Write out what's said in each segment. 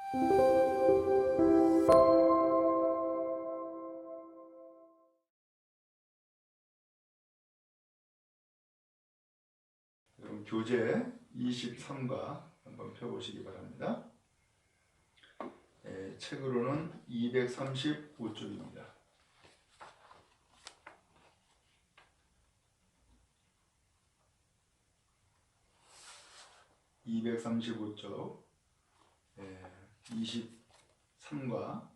그럼 교재 23과 한번 펴보시기 바랍니다. 책으로는 235쪽입니다. 235쪽 23과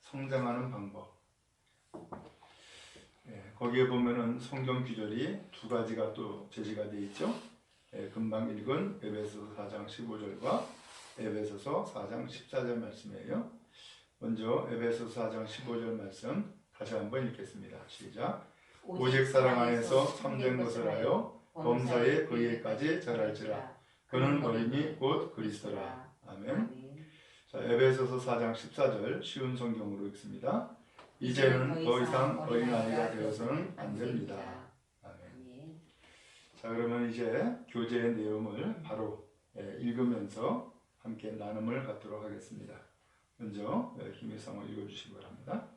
성장하는 방법. 거기에 보면은 성경 구절이 두 가지가 또 제시가 되어 있죠. 금방 읽은 에베소서 4장 15절과 에베소서 4장 14절 말씀이에요. 먼저 에베소서 4장 15절 말씀 다시 한번 읽겠습니다. 시작. 오직 사랑 안에서 참된 것을 하여 범사에 그에까지 자랄지라. 그는 어린이 곧 그리스도라. 아멘. 자, 에베소서 4장 14절 쉬운 성경으로 읽습니다. 이제는 더 이상 어린아이가 되어서는 안 됩니다. 아멘. 자, 그러면 이제 교재의 내용을 바로 읽으면서 함께 나눔을 갖도록 하겠습니다. 먼저 김혜성을 읽어주시기 바랍니다.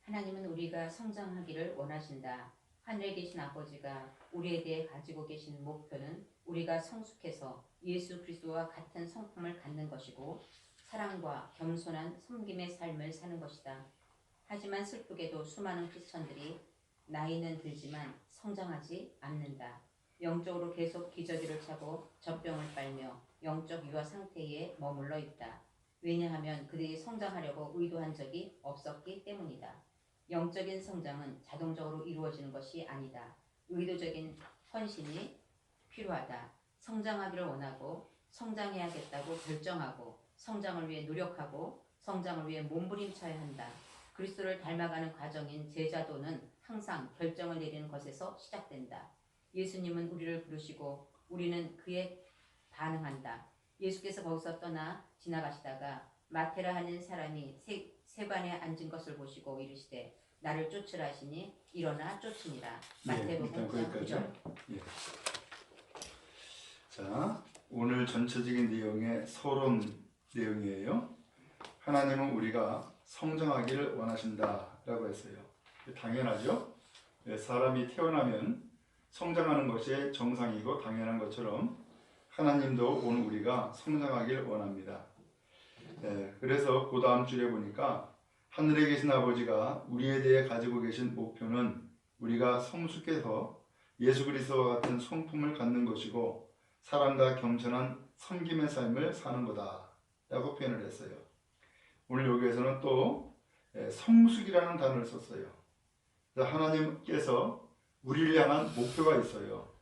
하나님은 우리가 성장하기를 원하신다. 하늘에 계신 아버지가 우리에 대해 가지고 계신 목표는 우리가 성숙해서 예수 그리스도와 같은 성품을 갖는 것이고 사랑과 겸손한 섬김의 삶을 사는 것이다. 하지만 슬프게도 수많은 크리스천들이 나이는 들지만 성장하지 않는다. 영적으로 계속 기저귀를 차고 젖병을 빨며 영적 유아 상태에 머물러 있다. 왜냐하면 그들이 성장하려고 의도한 적이 없었기 때문이다. 영적인 성장은 자동적으로 이루어지는 것이 아니다. 의도적인 헌신이 필요하다. 성장하기를 원하고 성장해야겠다고 결정하고 성장을 위해 노력하고 성장을 위해 몸부림쳐야 한다. 그리스도를 닮아가는 과정인 제자도는 항상 결정을 내리는 것에서 시작된다. 예수님은 우리를 부르시고 우리는 그에 반응한다. 예수께서 거기서 떠나 지나가시다가 마테라 하는 사람이 세관에 앉은 것을 보시고 이르시되 나를 쫓으라 하시니 일어나 쫓으니라. 마태복음 9장. 자, 오늘 전체적인 내용의 서론 내용이에요. 하나님은 우리가 성장하기를 원하신다라고 했어요. 당연하죠. 사람이 태어나면 성장하는 것이 정상이고 당연한 것처럼 하나님도 오늘 우리가 성장하길 원합니다. 그래서 그 다음 줄에 보니까 하늘에 계신 아버지가 우리에 대해 가지고 계신 목표는 우리가 성숙해서 예수 그리스도와 같은 성품을 갖는 것이고 사랑과 겸손한 섬김의 삶을 사는 거다 라고 표현을 했어요. 오늘 여기에서는 또 성숙이라는 단어를 썼어요. 하나님께서 우리를 향한 목표가 있어요.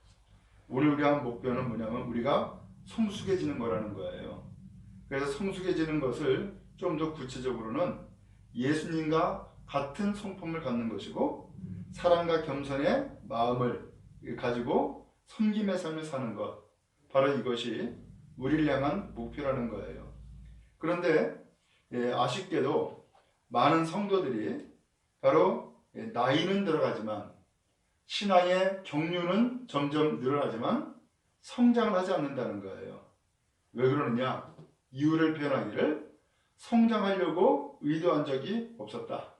오늘 우리 향한 목표는 뭐냐면 우리가 성숙해지는 거라는 거예요. 그래서 성숙해지는 것을 좀 더 구체적으로는 예수님과 같은 성품을 갖는 것이고 사랑과 겸손의 마음을 가지고 섬김의 삶을 사는 것, 바로 이것이 우리를 향한 목표라는 거예요. 그런데 아쉽게도 많은 성도들이 바로 나이는 들어가지만 신앙의 경륜은 점점 늘어나지만 성장을 하지 않는다는 거예요. 왜 그러느냐? 이유를 표현하기를 성장하려고 의도한 적이 없었다.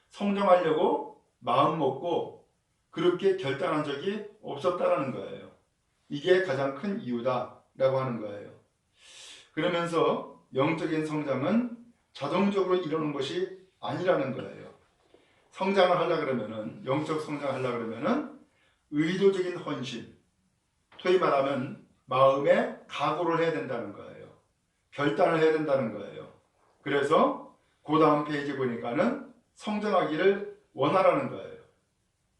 성장하려고 마음 먹고 그렇게 결단한 적이 없었다라는 거예요. 이게 가장 큰 이유다라고 하는 거예요. 그러면서 영적인 성장은 자동적으로 이루는 것이 아니라는 거예요. 성장을 하려고 그러면은, 영적 성장을 하려고 그러면은 의도적인 헌신, 소위 말하면 마음에 각오를 해야 된다는 거예요. 결단을 해야 된다는 거예요. 그래서 그 다음 페이지 보니까는 성장하기를 원하라는 거예요.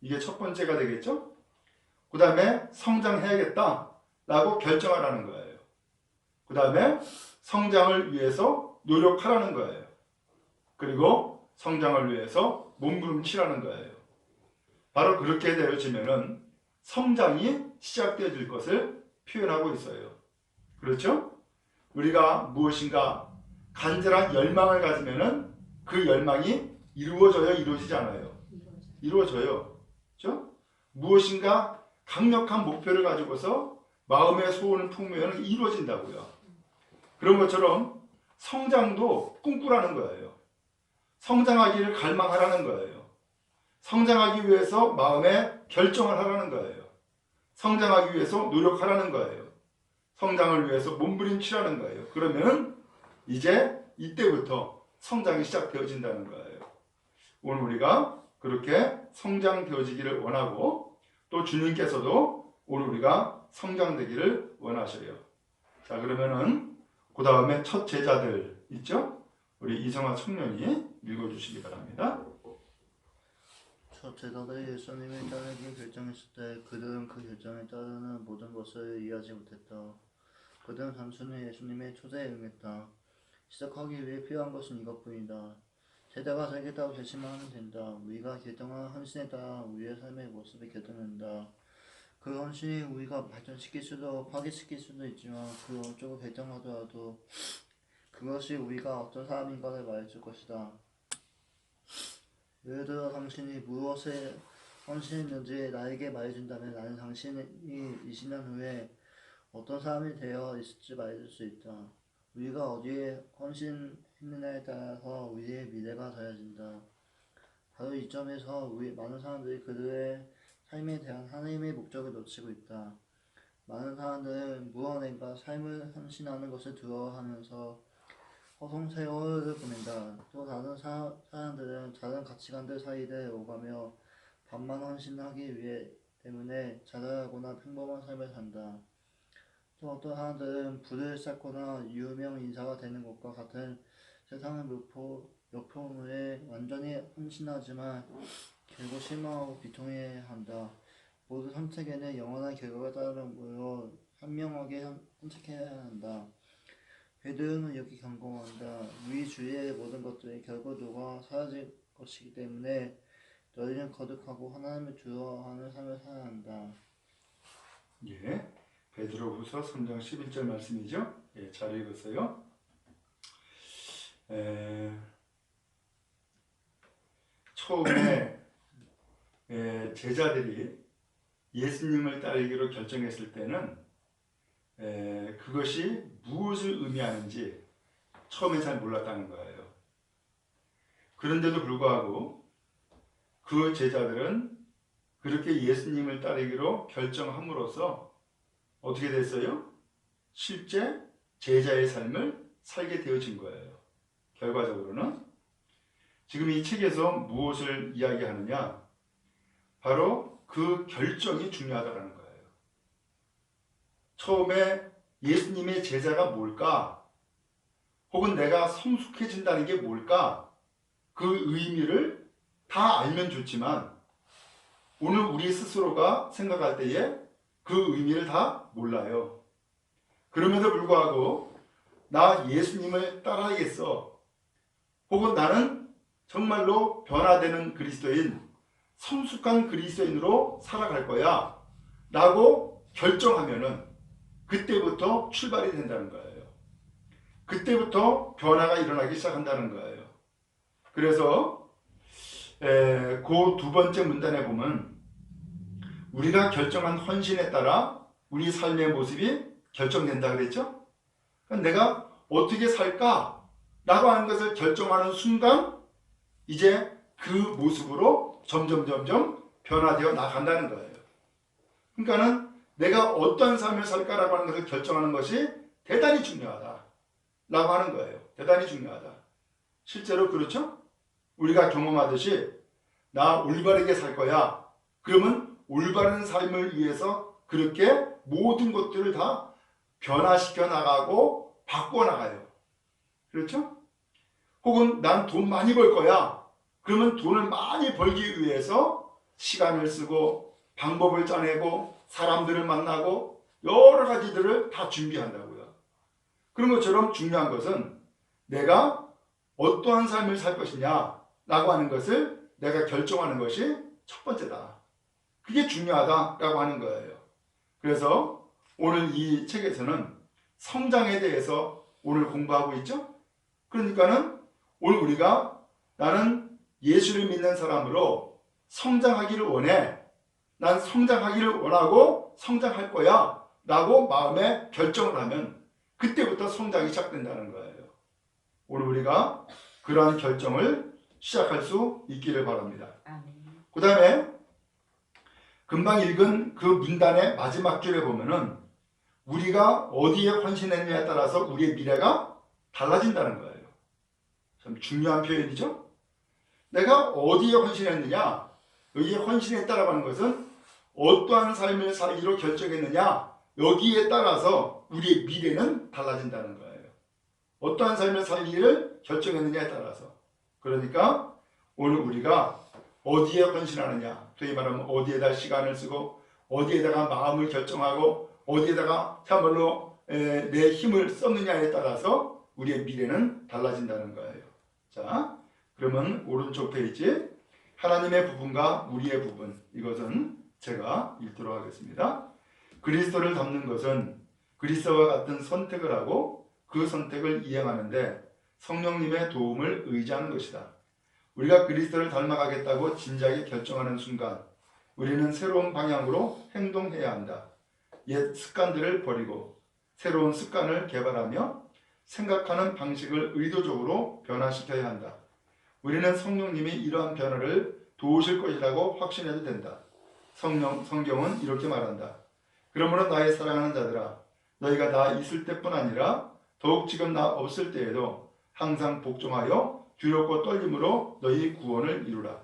이게 첫 번째가 되겠죠? 그 다음에 성장해야겠다라고 결정하라는 거예요. 그 다음에 성장을 위해서 노력하라는 거예요. 그리고 성장을 위해서 몸부림치라는 거예요. 바로 그렇게 되어지면은 성장이 시작되어질 것을 표현하고 있어요. 그렇죠? 우리가 무엇인가 간절한 열망을 가지면은 그 열망이 이루어져요, 이루어지지 않아요? 이루어져요. 그렇죠? 무엇인가 강력한 목표를 가지고서 마음의 소원을 품으면 이루어진다고요. 그런 것처럼 성장도 꿈꾸라는 거예요. 성장하기를 갈망하라는 거예요. 성장하기 위해서 마음에 결정을 하라는 거예요. 성장하기 위해서 노력하라는 거예요. 성장을 위해서 몸부림치라는 거예요. 그러면 이제 이때부터 성장이 시작되어진다는 거예요. 오늘 우리가 그렇게 성장되어지기를 원하고 또 주님께서도 오늘 우리가 성장되기를 원하셔요. 자, 그러면은 그 다음에 첫 제자들 있죠? 우리 이성아 청년이 읽어주시기 바랍니다. 첫 제자들이 예수님을 따르기 결정했을 때 그들은 그 결정에 따르는 모든 것을 이해하지 못했다. 그들은 단순히 예수님의 초대에 응했다. 시작하기 위해 필요한 것은 이것뿐이다. 제자가 되겠다고 결심만 하면 된다. 우리가 결정한 헌신에 따라 우리의 삶의 모습이 결정된다. 그 헌신이 우리가 발전시킬 수도 파괴시킬 수도 있지만 그 어쩌고 결정하더라도 그것이 우리가 어떤 사람인가를 말해줄 것이다. 예를 들어 당신이 무엇에 헌신했는지 나에게 말해준다면 나는 당신이 20년 후에 어떤 사람이 되어 있을지 말해줄 수 있다. 우리가 어디에 헌신했느냐에 따라서 우리의 미래가 달라진다. 바로 이 점에서 많은 사람들이 그들의 삶에 대한 하나님의 목적을 놓치고 있다. 많은 사람들은 무언인가 삶을 헌신하는 것을 두려워하면서 허송세월을 보낸다. 또 다른 사람들은 다른 가치관들 사이를 오가며 반만 헌신하기 위해 때문에 자잘하거나 평범한 삶을 산다. 또 어떤 사람들은 부를 쌓거나 유명 인사가 되는 것과 같은 세상의 목표물에 완전히 헌신하지만 결국 실망하고 비통해한다. 모든 선택에는 영원한 결과가 따르므로 현명하게 선택해야 한다. 베드로는 이렇게 경고한다. 우리 주위의 모든 것들이 결국 누가 사라질 것이기 때문에 너희는 거듭하고 하나님을 두려워하는 삶을 살아야 한다. 예, 베드로후서 3장 11절 말씀이죠. 예, 잘 읽었어요. 처음에 제자들이 예수님을 따르기로 결정했을 때는 그것이 무엇을 의미하는지 처음에 잘 몰랐다는 거예요. 그런데도 불구하고 그 제자들은 그렇게 예수님을 따르기로 결정함으로써 어떻게 됐어요? 실제 제자의 삶을 살게 되어진 거예요. 결과적으로는 지금 이 책에서 무엇을 이야기하느냐? 바로 그 결정이 중요하다는 거예요. 처음에 예수님의 제자가 뭘까? 혹은 내가 성숙해진다는 게 뭘까? 그 의미를 다 알면 좋지만 오늘 우리 스스로가 생각할 때에 그 의미를 다 몰라요. 그럼에도 불구하고 나 예수님을 따라야겠어. 혹은 나는 정말로 변화되는 그리스도인, 성숙한 그리스도인으로 살아갈 거야 라고 결정하면은 그때부터 출발이 된다는 거예요. 그때부터 변화가 일어나기 시작한다는 거예요. 그래서 그 두 번째 문단에 보면 우리가 결정한 헌신에 따라 우리 삶의 모습이 결정된다 그랬죠? 내가 어떻게 살까? 라고 하는 것을 결정하는 순간 이제 그 모습으로 점점 변화되어 나간다는 거예요. 그러니까는 내가 어떤 삶을 살까라고 하는 것을 결정하는 것이 대단히 중요하다 라고 하는 거예요. 대단히 중요하다. 실제로 그렇죠? 우리가 경험하듯이 나 올바르게 살 거야. 그러면 올바른 삶을 위해서 그렇게 모든 것들을 다 변화시켜 나가고 바꿔 나가요. 그렇죠? 혹은 난 돈 많이 벌 거야. 그러면 돈을 많이 벌기 위해서 시간을 쓰고 방법을 짜내고 사람들을 만나고 여러 가지들을 다 준비한다고요. 그런 것처럼 중요한 것은 내가 어떠한 삶을 살 것이냐 라고 하는 것을 내가 결정하는 것이 첫 번째다. 그게 중요하다라고 하는 거예요. 그래서 오늘 이 책에서는 성장에 대해서 오늘 공부하고 있죠. 그러니까는 오늘 우리가 나는 예수를 믿는 사람으로 성장하기를 원해. 난 성장하기를 원하고 성장할 거야 라고 마음에 결정을 하면 그때부터 성장이 시작된다는 거예요. 오늘 우리가 그러한 결정을 시작할 수 있기를 바랍니다. 아멘. 그 다음에 금방 읽은 그 문단의 마지막 줄에 보면은 우리가 어디에 헌신했느냐에 따라서 우리의 미래가 달라진다는 거예요. 참 중요한 표현이죠. 내가 어디에 헌신했느냐, 여기에 헌신했다라고 하는 것은 어떠한 삶을 살기로 결정했느냐, 여기에 따라서 우리의 미래는 달라진다는 거예요. 어떠한 삶을 살기를 결정했느냐에 따라서. 그러니까 오늘 우리가 어디에 헌신하느냐, 소위 말하면 어디에다 시간을 쓰고 어디에다가 마음을 결정하고 어디에다가 참말로 내 힘을 썼느냐에 따라서 우리의 미래는 달라진다는 거예요. 자, 그러면 오른쪽 페이지 하나님의 부분과 우리의 부분, 이것은 제가 읽도록 하겠습니다. 그리스도를 닮는 것은 그리스도와 같은 선택을 하고 그 선택을 이행하는데 성령님의 도움을 의지하는 것이다. 우리가 그리스도를 닮아가겠다고 진지하게 결정하는 순간 우리는 새로운 방향으로 행동해야 한다. 옛 습관들을 버리고 새로운 습관을 개발하며 생각하는 방식을 의도적으로 변화시켜야 한다. 우리는 성령님이 이러한 변화를 도우실 것이라고 확신해도 된다. 성경은 이렇게 말한다. 그러므로 나의 사랑하는 자들아, 너희가 나 있을 때뿐 아니라 더욱 지금 나 없을 때에도 항상 복종하여 두렵고 떨림으로 너희 구원을 이루라.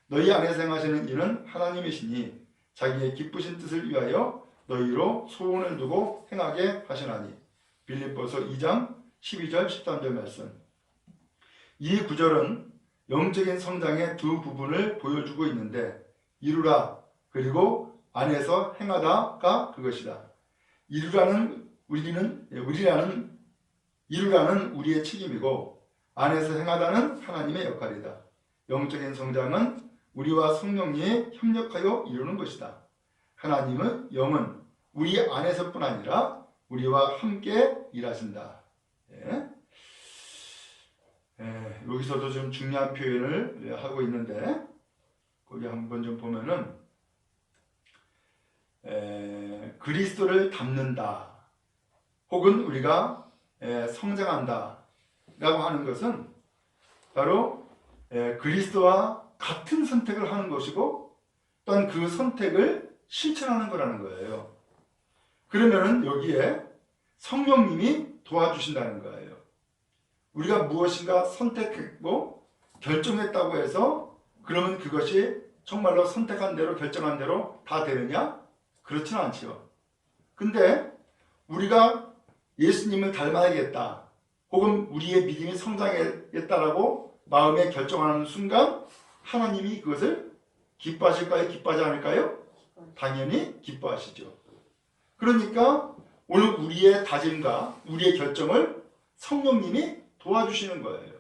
너희 안에서 행하시는 이는 하나님이시니 자기의 기쁘신 뜻을 위하여 너희로 소원을 두고 행하게 하시나니. 빌립보서 2장 12절 13절 말씀. 이 구절은 영적인 성장의 두 부분을 보여주고 있는데 이루라 그리고 안에서 행하다가 그것이다. 이루라는 우리의 책임이고 안에서 행하다는 하나님의 역할이다. 영적인 성장은 우리와 성령님이 협력하여 이루는 것이다. 하나님은 영은 우리 안에서뿐 아니라 우리와 함께 일하신다. 여기서도 좀 중요한 표현을 하고 있는데 거기 한번 좀 보면은 그리스도를 닮는다 혹은 우리가 성장한다 라고 하는 것은 바로 그리스도와 같은 선택을 하는 것이고 또한 그 선택을 실천하는 거라는 거예요. 그러면은 여기에 성령님이 도와주신다는 거예요. 우리가 무엇인가 선택했고 결정했다고 해서 그러면 그것이 정말로 선택한 대로 결정한 대로 다 되느냐? 그렇지는 않지요. 근데 우리가 예수님을 닮아야겠다 혹은 우리의 믿음이 성장했다라고 마음에 결정하는 순간 하나님이 그것을 기뻐하실까요? 기뻐하지 않을까요? 당연히 기뻐하시죠. 그러니까 오늘 우리의 다짐과 우리의 결정을 성령님이 도와주시는 거예요.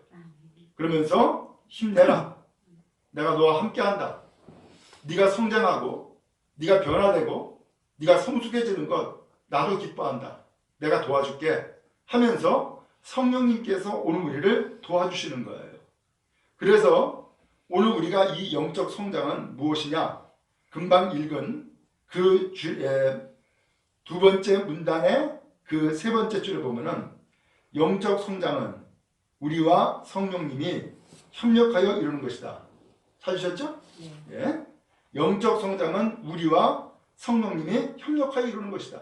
그러면서 힘내라. 내가 너와 함께한다. 네가 성장하고 네가 변화되고 네가 성숙해지는 것 나도 기뻐한다. 내가 도와줄게 하면서 성령님께서 오늘 우리를 도와주시는 거예요. 그래서 오늘 우리가 이 영적 성장은 무엇이냐? 금방 읽은 그 두 번째 문단의 그 세 번째 줄에 보면은 영적 성장은 우리와 성령님이 협력하여 이루는 것이다. 찾으셨죠? 예. 영적 성장은 우리와 성령님이 협력하여 이루는 것이다.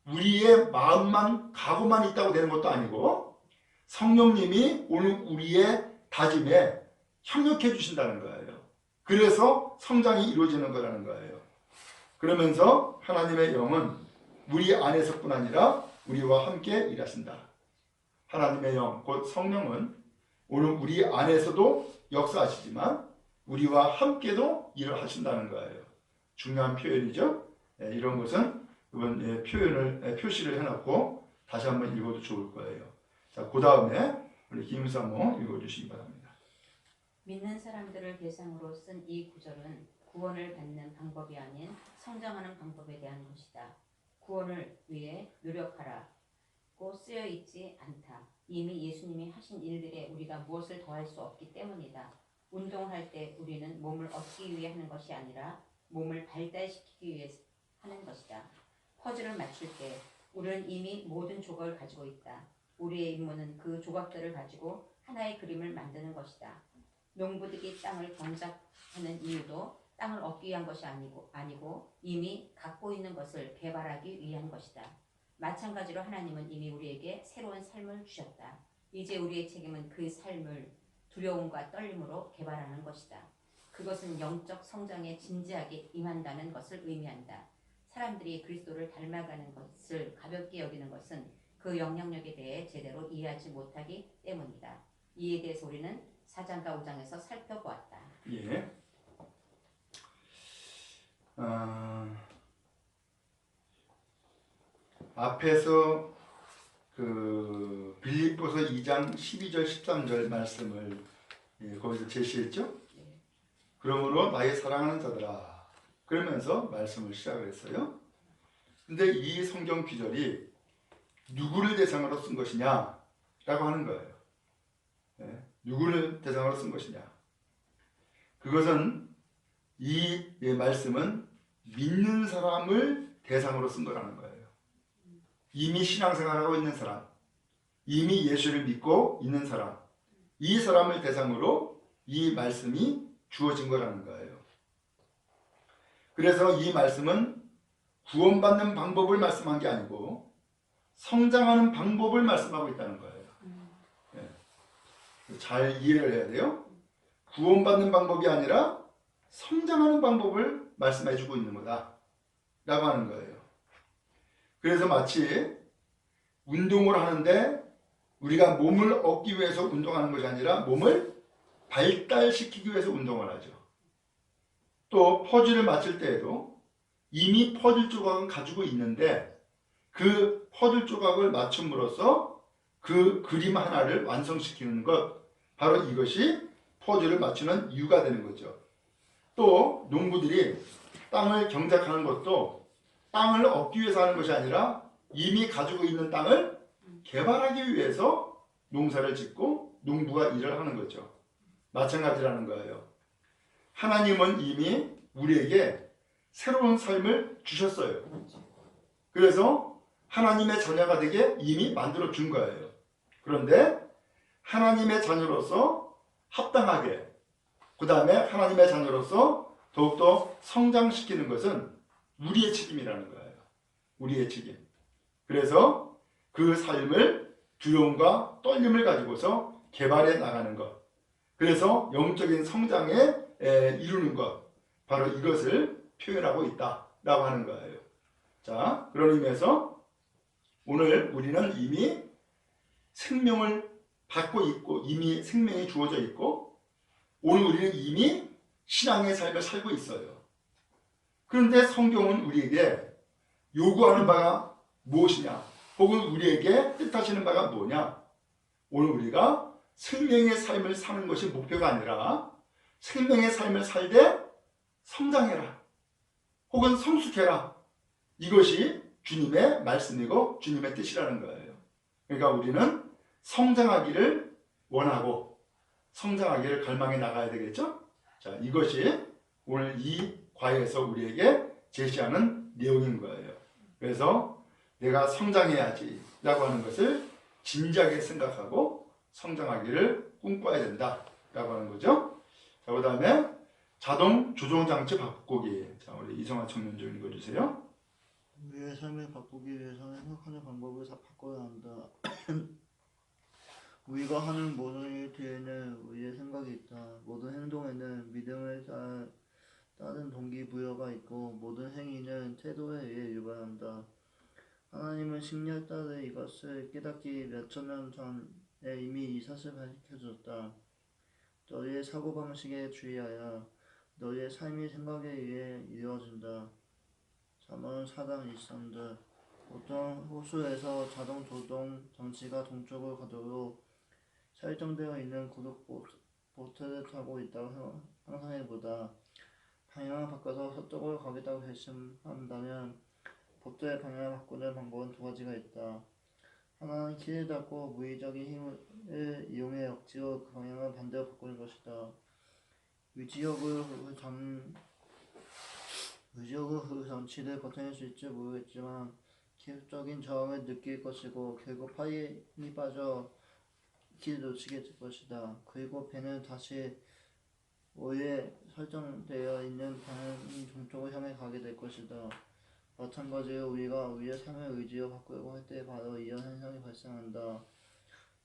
우리의 마음만 각오만 있다고 되는 것도 아니고 성령님이 오늘 우리의 다짐에 협력해 주신다는 거예요. 그래서 성장이 이루어지는 거라는 거예요. 그러면서 하나님의 영은 우리 안에서뿐 아니라 우리와 함께 일하신다. 하나님의 영, 곧 성령은 오늘 우리 안에서도 역사하시지만 우리와 함께도 일을 하신다는 거예요. 중요한 표현이죠. 이런 것은 이번 표시를 해놓고 다시 한번 읽어도 좋을 거예요. 자, 그 다음에 우리 김사모 읽어주시기 바랍니다. 믿는 사람들을 대상으로 쓴 이 구절은 구원을 받는 방법이 아닌 성장하는 방법에 대한 것이다. 구원을 위해 노력하라고 쓰여 있지 않다. 이미 예수님이 하신 일들에 우리가 무엇을 더할 수 없기 때문이다. 운동할 때 우리는 몸을 얻기 위해 하는 것이 아니라 몸을 발달시키기 위해 하는 것이다. 퍼즐을 맞출 때 우리는 이미 모든 조각을 가지고 있다. 우리의 임무는 그 조각들을 가지고 하나의 그림을 만드는 것이다. 농부들이 땅을 경작하는 이유도 땅을 얻기 위한 것이 아니고 이미 갖고 있는 것을 개발하기 위한 것이다. 마찬가지로 하나님은 이미 우리에게 새로운 삶을 주셨다. 이제 우리의 책임은 그 삶을 두려움과 떨림으로 개발하는 것이다. 그것은 영적 성장에 진지하게 임한다는 것을 의미한다. 사람들이 그리스도를 닮아가는 것을 가볍게 여기는 것은 그 영향력에 대해 제대로 이해하지 못하기 때문이다. 이에 대해서 우리는 4장과 5장에서 살펴보았다. 예. 앞에서 그 빌립보서 2장 12절 13절 말씀을 거기서 제시했죠. 그러므로 나의 사랑하는 자들아 그러면서 말씀을 시작을 했어요. 근데 이 성경 구절이 누구를 대상으로 쓴 것이냐 라고 하는 거예요. 누구를 대상으로 쓴 것이냐. 그것은 이 말씀은 믿는 사람을 대상으로 쓴 거라는 거예요. 이미 신앙생활하고 있는 사람, 이미 예수를 믿고 있는 사람, 이 사람을 대상으로 이 말씀이 주어진 거라는 거예요. 그래서 이 말씀은 구원받는 방법을 말씀한 게 아니고 성장하는 방법을 말씀하고 있다는 거예요. 잘 이해를 해야 돼요. 구원받는 방법이 아니라 성장하는 방법을 말씀해주고 있는 거다 라고 하는 거예요. 그래서 마치 운동을 하는데 우리가 몸을 얻기 위해서 운동하는 것이 아니라 몸을 발달시키기 위해서 운동을 하죠. 또 퍼즐을 맞출 때에도 이미 퍼즐 조각은 가지고 있는데 그 퍼즐 조각을 맞춤으로써 그 그림 하나를 완성시키는 것, 바로 이것이 퍼즐을 맞추는 이유가 되는 거죠. 또 농부들이 땅을 경작하는 것도 땅을 얻기 위해서 하는 것이 아니라 이미 가지고 있는 땅을 개발하기 위해서 농사를 짓고 농부가 일을 하는 거죠. 마찬가지라는 거예요. 하나님은 이미 우리에게 새로운 삶을 주셨어요. 그래서 하나님의 자녀가 되게 이미 만들어 준 거예요. 그런데 하나님의 자녀로서 합당하게, 그 다음에 하나님의 자녀로서 더욱더 성장시키는 것은 우리의 책임이라는 거예요. 우리의 책임. 그래서 그 삶을 두려움과 떨림을 가지고서 개발해 나가는 것. 그래서 영적인 성장에 이루는 것. 바로 이것을 표현하고 있다라고 하는 거예요. 자, 그런 의미에서 오늘 우리는 이미 생명을 받고 있고 이미 생명이 주어져 있고 오늘 우리는 이미 신앙의 삶을 살고 있어요. 그런데 성경은 우리에게 요구하는 바가 무엇이냐, 혹은 우리에게 뜻하시는 바가 뭐냐. 오늘 우리가 생명의 삶을 사는 것이 목표가 아니라 생명의 삶을 살되 성장해라, 혹은 성숙해라. 이것이 주님의 말씀이고 주님의 뜻이라는 거예요. 그러니까 우리는 성장하기를 원하고 성장하기를 갈망해 나가야 되겠죠? 자, 이것이 오늘 이 과에서 우리에게 제시하는 내용인 거예요. 그래서 내가 성장해야지 라고 하는 것을 진지하게 생각하고 성장하기를 꿈꿔야 된다 라고 하는 거죠. 자, 그 다음에 자동 조종장치 바꾸기. 자, 우리 이성아 청년 좀 읽어주세요. 우리의 삶을 바꾸기 위해서는 생각하는 방법을 다 바꿔야 한다. 우리가 하는 모든 일 뒤에는 우리의 생각이 있다. 모든 행동에는 믿음을 따른 동기부여가 있고 모든 행위는 태도에 의해 유발한다. 하나님은 심리학 따르 이것을 깨닫기 몇천 년 전에 이미 이 사실을 밝혀줬다. 너희의 사고방식에 주의하여 너희의 삶이 생각에 의해 이루어진다. 잠언 4장 23절. 보통 호수에서 자동 조종 장치가 동쪽으로 가도록 설정되어 있는 구독 보트를 타고 있다고 상상해보다 방향을 바꿔서 서쪽으로 가겠다고 결심한다면 보트의 방향을 바꾸는 방법은 두 가지가 있다. 하나는 키를 닫고 무의적인 힘을 이용해 억지로 그 방향을 반대로 바꾸는 것이다. 의지력으로 그 장치를 버텨낼 수 있을지 모르겠지만 계속적인 저항을 느낄 것이고 결국 파임이 빠져 길을 놓치게 될 것이다. 그리고 배는 다시 오에 설정되어 있는 방향 종쪽을 향해 가게 될 것이다. 마찬가지로 우리가 우리의 삶을 의지로 바꾸려고 할 때 바로 이런 현상이 발생한다.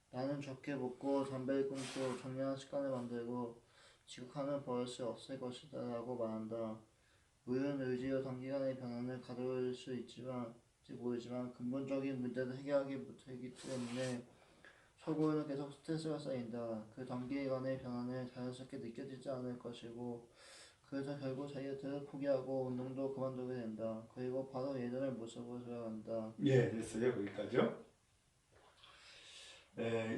나는 적게 먹고 담배를 끊고 정량한 습관을 만들고 지극하는 버릇을 없앨 것이다 라고 말한다. 우리는 의지로 단기간의 변화를 가져올 수 있을지 모르지만 근본적인 문제를 해결하기 못하기 때문에 속으로는 계속 스트레스가 쌓인다. 그 단기간의 변화는 자연스럽게 느껴지지 않을 것이고 그래서 결국 다이어트를 포기하고 운동도 그만두게 된다. 그리고 바로 예전의 모습으로 돌아간다. 예, 됐어요. 거기까지요.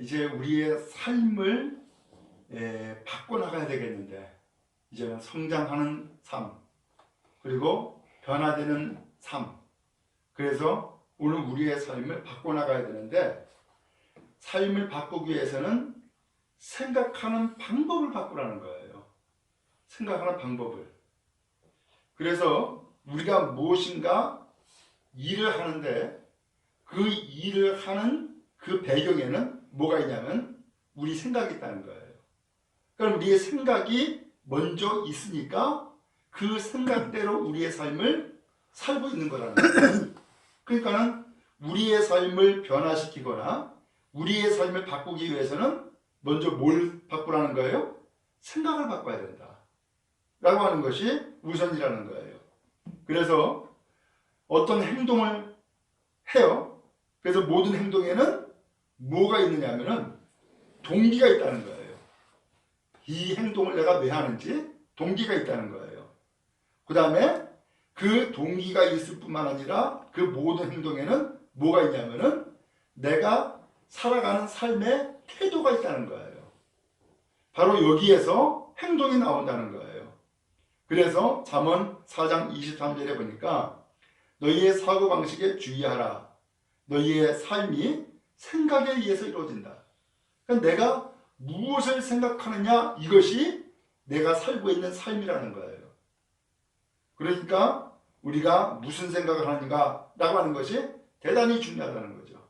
이제 우리의 삶을 바꿔나가야 되겠는데 이제는 성장하는 삶 그리고 변화되는 삶 그래서 오늘 우리의 삶을 바꿔나가야 되는데 삶을 바꾸기 위해서는 생각하는 방법을 바꾸라는 거예요. 생각하는 방법을. 그래서 우리가 무엇인가 일을 하는데 그 일을 하는 그 배경에는 뭐가 있냐면 우리 생각이 있다는 거예요. 그럼 우리의 생각이 먼저 있으니까 그 생각대로 우리의 삶을 살고 있는 거라는 거예요. 그러니까는 우리의 삶을 변화시키거나 우리의 삶을 바꾸기 위해서는 먼저 뭘 바꾸라는 거예요? 생각을 바꿔야 된다. 라고 하는 것이 우선이라는 거예요. 그래서 어떤 행동을 해요. 그래서 모든 행동에는 뭐가 있느냐면은 동기가 있다는 거예요. 이 행동을 내가 왜 하는지 동기가 있다는 거예요. 그 다음에 그 동기가 있을 뿐만 아니라 그 모든 행동에는 뭐가 있냐면은 내가 살아가는 삶의 태도가 있다는 거예요. 바로 여기에서 행동이 나온다는 거예요. 그래서 잠언 4장 23절에 보니까 너희의 사고방식에 주의하라. 너희의 삶이 생각에 의해서 이루어진다. 그러니까 내가 무엇을 생각하느냐 이것이 내가 살고 있는 삶이라는 거예요. 그러니까 우리가 무슨 생각을 하는가라고 하는 것이 대단히 중요하다는 거죠.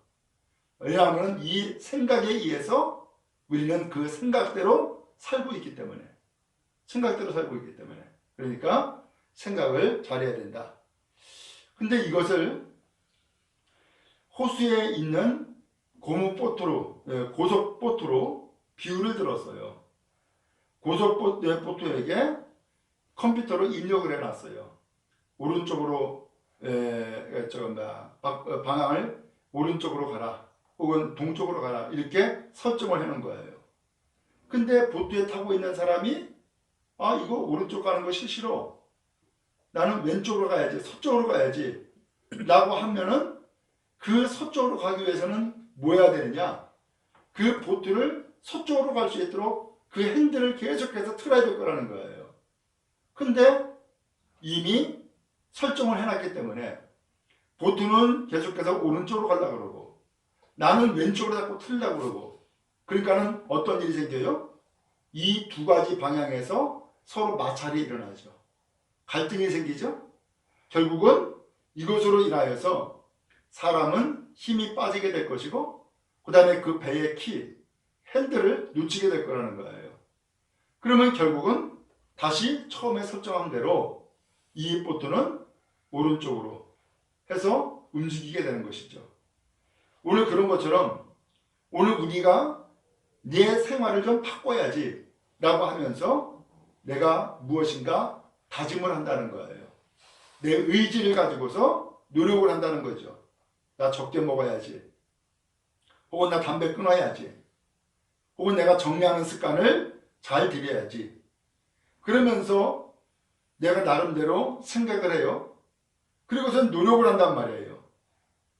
왜냐하면 이 생각에 의해서 우리는 그 생각대로 살고 있기 때문에 그러니까 생각을 잘해야 된다. 근데 이것을 호수에 있는 고속보트로 비유를 들었어요. 고속보트에게 컴퓨터로 입력을 해놨어요. 오른쪽으로 방향을 오른쪽으로 가라 혹은 동쪽으로 가라 이렇게 설정을 해놓은 거예요. 근데 보트에 타고 있는 사람이 이거 오른쪽 가는 것이 싫어. 나는 왼쪽으로 가야지 서쪽으로 가야지 라고 하면은 그 서쪽으로 가기 위해서는 뭐 해야 되느냐? 그 보트를 서쪽으로 갈 수 있도록 그 핸들을 계속해서 틀어야 될 거라는 거예요. 근데 이미 설정을 해놨기 때문에 보트는 계속해서 오른쪽으로 가려고 그러고 나는 왼쪽으로 자꾸 틀려고 그러고 그러니까는 어떤 일이 생겨요? 이 두 가지 방향에서 서로 마찰이 일어나죠. 갈등이 생기죠. 결국은 이것으로 인하여서 사람은 힘이 빠지게 될 것이고 그 다음에 그 배의 핸들을 놓치게 될 거라는 거예요. 그러면 결국은 다시 처음에 설정한 대로 이 보트는 오른쪽으로 해서 움직이게 되는 것이죠. 오늘 그런 것처럼 오늘 우리가 내 생활을 좀 바꿔야지 라고 하면서 내가 무엇인가 다짐을 한다는 거예요. 내 의지를 가지고서 노력을 한다는 거죠. 나 적게 먹어야지. 혹은 나 담배 끊어야지. 혹은 내가 정리하는 습관을 잘 들여야지. 그러면서 내가 나름대로 생각을 해요. 그리고선 노력을 한단 말이에요.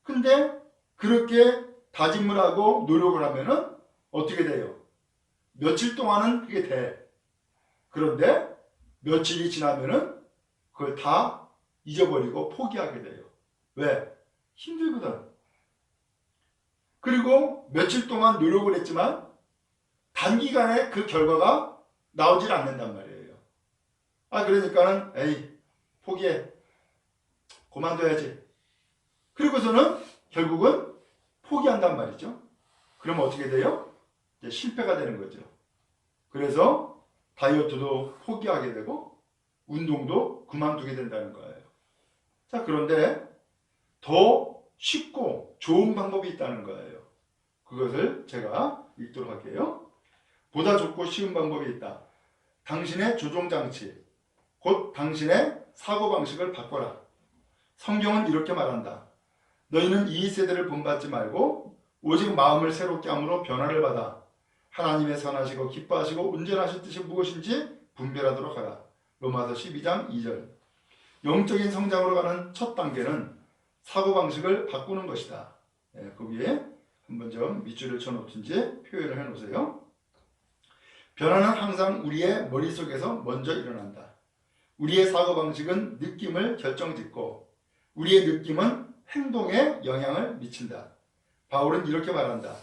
근데 그렇게 다짐을 하고 노력을 하면은 어떻게 돼요? 며칠 동안은 그게 돼. 그런데 며칠이 지나면은 그걸 다 잊어버리고 포기하게 돼요. 왜? 힘들거든. 그리고 며칠 동안 노력을 했지만 단기간에 그 결과가 나오질 않는단 말이에요. 그러니까는 포기해. 그만둬야지. 그리고서는 결국은 포기한단 말이죠. 그러면 어떻게 돼요? 이제 실패가 되는 거죠. 그래서 다이어트도 포기하게 되고 운동도 그만두게 된다는 거예요. 자, 그런데 더 쉽고 좋은 방법이 있다는 거예요. 그것을 제가 읽도록 할게요. 보다 좋고 쉬운 방법이 있다. 당신의 조종장치, 곧 당신의 사고방식을 바꿔라. 성경은 이렇게 말한다. 너희는 이 세대를 본받지 말고 오직 마음을 새롭게 함으로 변화를 받아 하나님의 선하시고 기뻐하시고 온전하실 뜻이 무엇인지 분별하도록 하라. 로마서 12장 2절. 영적인 성장으로 가는 첫 단계는 사고방식을 바꾸는 것이다. 거기에 한번 좀 밑줄을 쳐놓든지 표현을 해놓으세요. 변화는 항상 우리의 머릿속에서 먼저 일어난다. 우리의 사고방식은 느낌을 결정짓고 우리의 느낌은 행동에 영향을 미친다. 바울은 이렇게 말한다.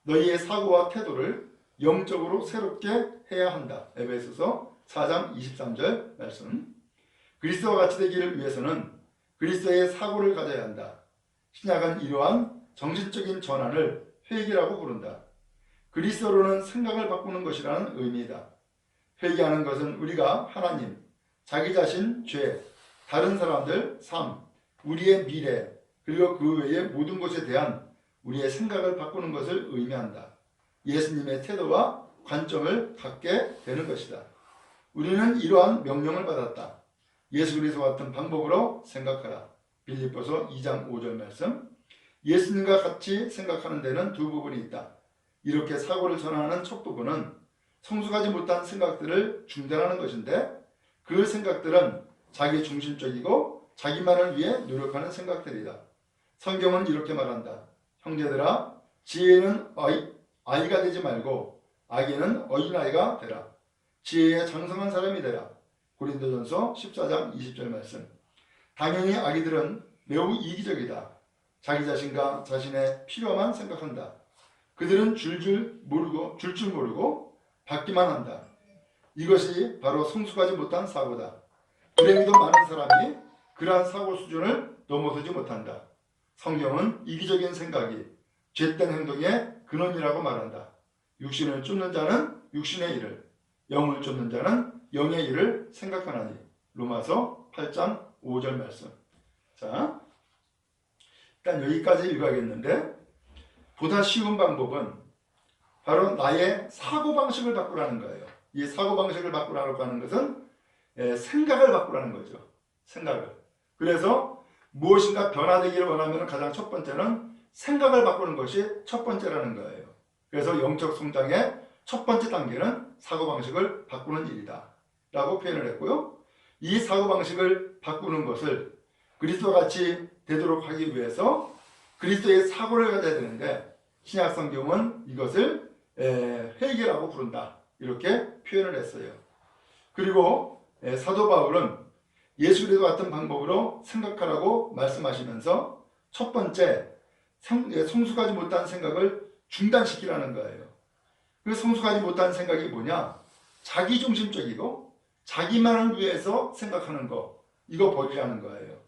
너희의 사고와 태도를 영적으로 새롭게 해야 한다. 에베소서 4장 23절 말씀. 그리스도와 같이 되기를 위해서는 그리스도의 사고를 가져야 한다. 신약은 이러한 정신적인 전환을 회개라고 부른다. 그리스도로는 생각을 바꾸는 것이라는 의미이다. 회개하는 것은 우리가 하나님, 자기 자신, 죄, 다른 사람들, 삶, 우리의 미래, 그리고 그 외의 모든 것에 대한 우리의 생각을 바꾸는 것을 의미한다. 예수님의 태도와 관점을 갖게 되는 것이다. 우리는 이러한 명령을 받았다. 예수 그리스도 같은 방법으로 생각하라. 빌립보서 2장 5절 말씀. 예수님과 같이 생각하는 데는 두 부분이 있다. 이렇게 사고를 전환하는 첫 부분은 성숙하지 못한 생각들을 중단하는 것인데 그 생각들은 자기 중심적이고 자기만을 위해 노력하는 생각들이다. 성경은 이렇게 말한다. 형제들아, 지혜는 아이가 되지 말고 악에는 어린아이가 되라. 지혜에 장성한 사람이 되라. 고린도전서 14장 20절 말씀. 당연히 아기들은 매우 이기적이다. 자기 자신과 자신의 필요만 생각한다. 그들은 줄 줄 모르고 받기만 한다. 이것이 바로 성숙하지 못한 사고다. 불행히도 많은 사람이 그러한 사고 수준을 넘어서지 못한다. 성경은 이기적인 생각이 죄된 행동의 근원이라고 말한다. 육신을 쫓는 자는 육신의 일을, 영을 쫓는 자는 영의 일을 생각하나니. 로마서 8장 5절 말씀. 자, 일단 여기까지 읽어야겠는데 보다 쉬운 방법은 바로 나의 사고방식을 바꾸라는 거예요. 이 사고방식을 바꾸라고 하는 것은 생각을 바꾸라는 거죠. 생각을. 그래서 무엇인가 변화되기를 원하면 가장 첫 번째는 생각을 바꾸는 것이 첫 번째라는 거예요. 그래서 영적 성장의 첫 번째 단계는 사고방식을 바꾸는 일이다 라고 표현을 했고요. 이 사고방식을 바꾸는 것을 그리스도와 같이 되도록 하기 위해서 그리스도의 사고를 가져야 되는데 신약 성경은 이것을 회개라고 부른다 이렇게 표현을 했어요. 그리고 사도 바울은 예수 그리스도 같은 방법으로 생각하라고 말씀하시면서 첫 번째 성숙하지 못한 생각을 중단시키라는 거예요. 그 성숙하지 못한 생각이 뭐냐? 자기중심적이고 자기만을 위해서 생각하는 거, 이거 버리라는 거예요.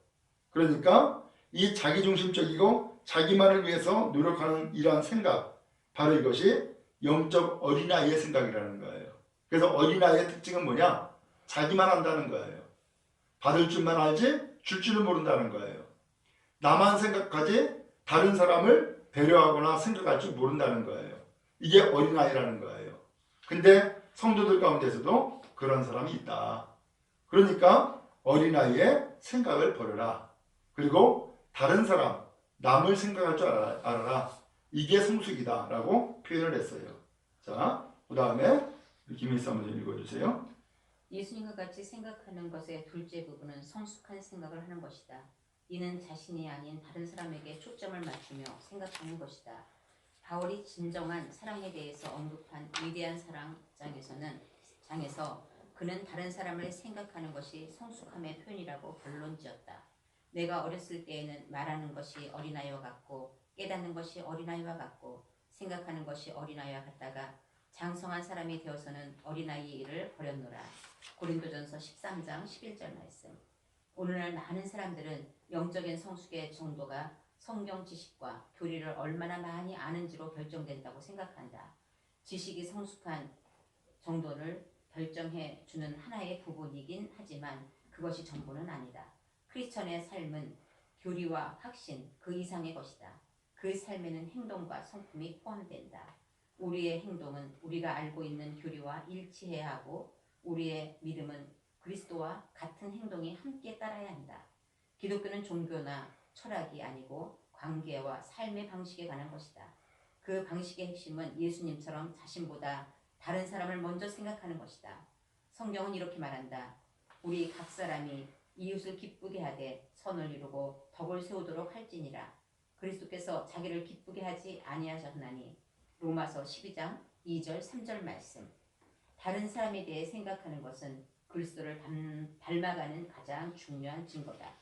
그러니까 이 자기중심적이고 자기만을 위해서 노력하는 이러한 생각, 바로 이것이 영적 어린아이의 생각이라는 거예요. 그래서 어린아이의 특징은 뭐냐? 자기만 한다는 거예요. 받을 줄만 알지 줄 줄을 모른다는 거예요. 나만 생각하지 다른 사람을 배려하거나 생각할 줄 모른다는 거예요. 이게 어린아이라는 거예요. 근데 성도들 가운데서도 그런 사람이 있다. 그러니까 어린아이의 생각을 버려라. 그리고 다른 사람, 남을 생각할 줄 알아라. 이게 성숙이다 라고 표현을 했어요. 자, 그 다음에 김일수 한번 좀 읽어주세요. 예수님과 같이 생각하는 것의 둘째 부분은 성숙한 생각을 하는 것이다. 이는 자신이 아닌 다른 사람에게 초점을 맞추며 생각하는 것이다. 바울이 진정한 사랑에 대해서 언급한 위대한 사랑장에서 그는 다른 사람을 생각하는 것이 성숙함의 표현이라고 결론지었다. 내가 어렸을 때에는 말하는 것이 어린아이와 같고 깨닫는 것이 어린아이와 같고 생각하는 것이 어린아이와 같다가 장성한 사람이 되어서는 어린아이의 일을 버렸노라. 고린도전서 13장 11절 말씀. 오늘날 많은 사람들은 영적인 성숙의 정도가 성경 지식과 교리를 얼마나 많이 아는지로 결정된다고 생각한다. 지식이 성숙한 정도를 결정해 주는 하나의 부분이긴 하지만 그것이 전부는 아니다. 크리스천의 삶은 교리와 확신 그 이상의 것이다. 그 삶에는 행동과 성품이 포함된다. 우리의 행동은 우리가 알고 있는 교리와 일치해야 하고 우리의 믿음은 그리스도와 같은 행동이 함께 따라야 한다. 기독교는 종교나 철학이 아니고 관계와 삶의 방식에 관한 것이다. 그 방식의 핵심은 예수님처럼 자신보다 다른 사람을 먼저 생각하는 것이다. 성경은 이렇게 말한다. 우리 각 사람이 이웃을 기쁘게 하되 선을 이루고 덕을 세우도록 할지니라. 그리스도께서 자기를 기쁘게 하지 아니하셨나니. 로마서 12장 2절 3절 말씀. 다른 사람에 대해 생각하는 것은 그리스도를 닮아가는 가장 중요한 증거다.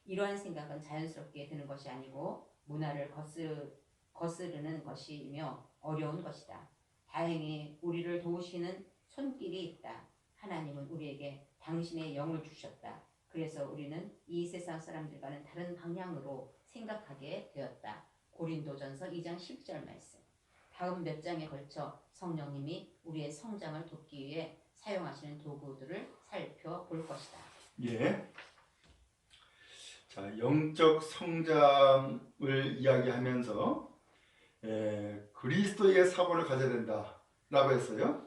이러한 생각은 자연스럽게 드는 것이 아니고 문화를 거스르는 것이며 어려운 것이다. 다행히 우리를 도우시는 손길이 있다. 하나님은 우리에게 당신의 영을 주셨다. 그래서 우리는 이 세상 사람들과는 다른 방향으로 생각하게 되었다. 고린도전서 2장 10절 말씀. 다음 몇 장에 걸쳐 성령님이 우리의 성장을 돕기 위해 사용하시는 도구들을 살펴볼 것이다. 예. 자, 영적 성장을 이야기하면서 그리스도의 사고를 가져야 된다라고 했어요.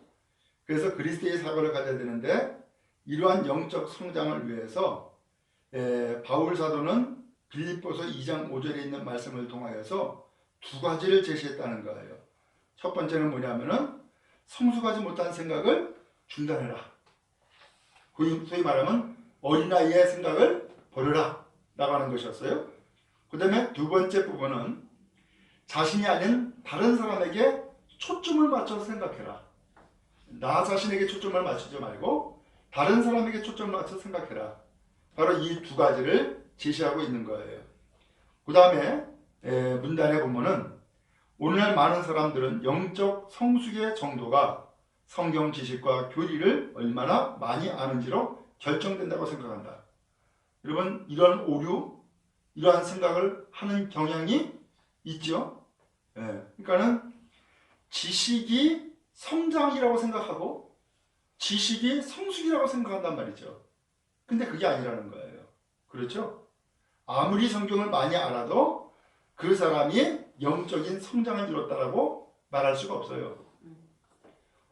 그래서 그리스도의 사고를 가져야 되는데 이러한 영적 성장을 위해서 바울 사도는 빌립보서 2장 5절에 있는 말씀을 통하여서 두 가지를 제시했다는 거예요. 첫 번째는 뭐냐면은 성숙하지 못한 생각을 중단해라. 소위 말하면 어린아이의 생각을 버려라 라고 하는 것이었어요. 그 다음에 두 번째 부분은 자신이 아닌 다른 사람에게 초점을 맞춰서 생각해라. 나 자신에게 초점을 맞추지 말고 다른 사람에게 초점을 맞춰서 생각해라. 바로 이 두 가지를 제시하고 있는 거예요. 그 다음에 문단에 보면은 오늘날 많은 사람들은 영적 성숙의 정도가 성경 지식과 교리를 얼마나 많이 아는지로 결정된다고 생각한다. 여러분, 이런 오류, 이러한 생각을 하는 경향이 있죠. 그러니까는 지식이 성장이라고 생각하고 지식이 성숙이라고 생각한단 말이죠. 근데 그게 아니라는 거예요. 그렇죠? 아무리 성경을 많이 알아도 그 사람이 영적인 성장을 이뤘다라고 말할 수가 없어요.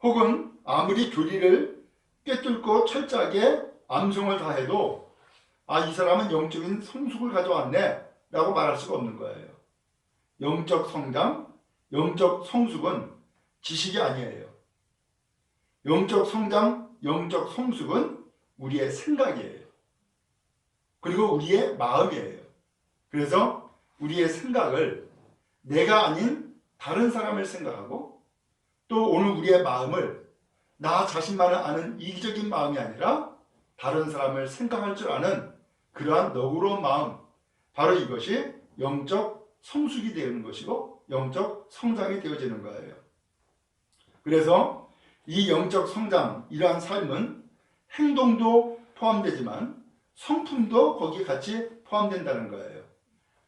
혹은 아무리 교리를 꿰뚫고 철저하게 암송을 다해도 이 사람은 영적인 성숙을 가져왔네 라고 말할 수가 없는 거예요. 영적 성장, 영적 성숙은 지식이 아니에요. 영적 성장, 영적 성숙은 우리의 생각이에요. 그리고 우리의 마음이에요. 그래서 우리의 생각을 내가 아닌 다른 사람을 생각하고 또 오늘 우리의 마음을 나 자신만을 아는 이기적인 마음이 아니라 다른 사람을 생각할 줄 아는 그러한 너그러운 마음, 바로 이것이 영적 성숙이 되는 것이고 영적 성장이 되어지는 거예요. 그래서 이 영적 성장, 이러한 삶은 행동도 포함되지만 성품도 거기에 같이 포함된다는 거예요.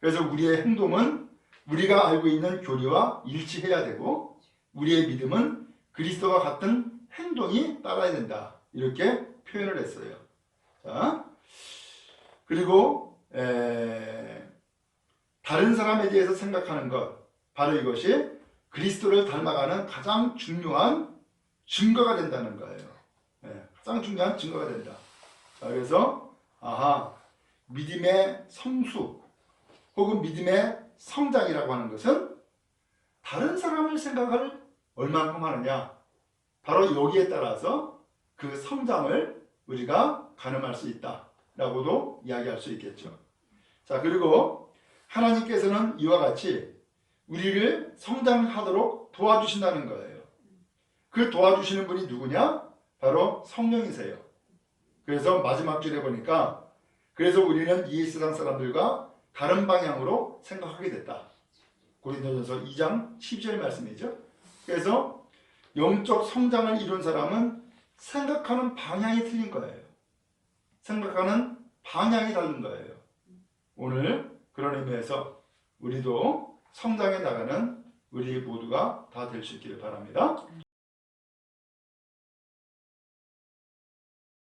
그래서 우리의 행동은 우리가 알고 있는 교리와 일치해야 되고 우리의 믿음은 그리스도와 같은 행동이 따라야 된다. 이렇게 표현을 했어요. 자, 그리고 다른 사람에 대해서 생각하는 것, 바로 이것이 그리스도를 닮아가는 가장 중요한 증거가 된다는 거예요. 가장 중요한 증거가 된다. 자, 그래서 믿음의 성숙 혹은 믿음의 성장이라고 하는 것은 다른 사람을 생각을 얼만큼 하느냐, 바로 여기에 따라서 그 성장을 우리가 가늠할 수 있다라고도 이야기할 수 있겠죠. 자, 그리고 하나님께서는 이와 같이 우리를 성장하도록 도와주신다는 거예요. 그 도와주시는 분이 누구냐? 바로 성령이세요. 그래서 마지막 줄에 보니까 그래서 우리는 이 세상 사람들과 다른 방향으로 생각하게 됐다. 고린도전서 2장 12절 말씀이죠. 그래서 영적 성장을 이룬 사람은 생각하는 방향이 틀린 거예요. 생각하는 방향이 다른 거예요. 오늘 그런 의미에서 우리도 성장해 나가는 우리 모두가 다 될 수 있기를 바랍니다.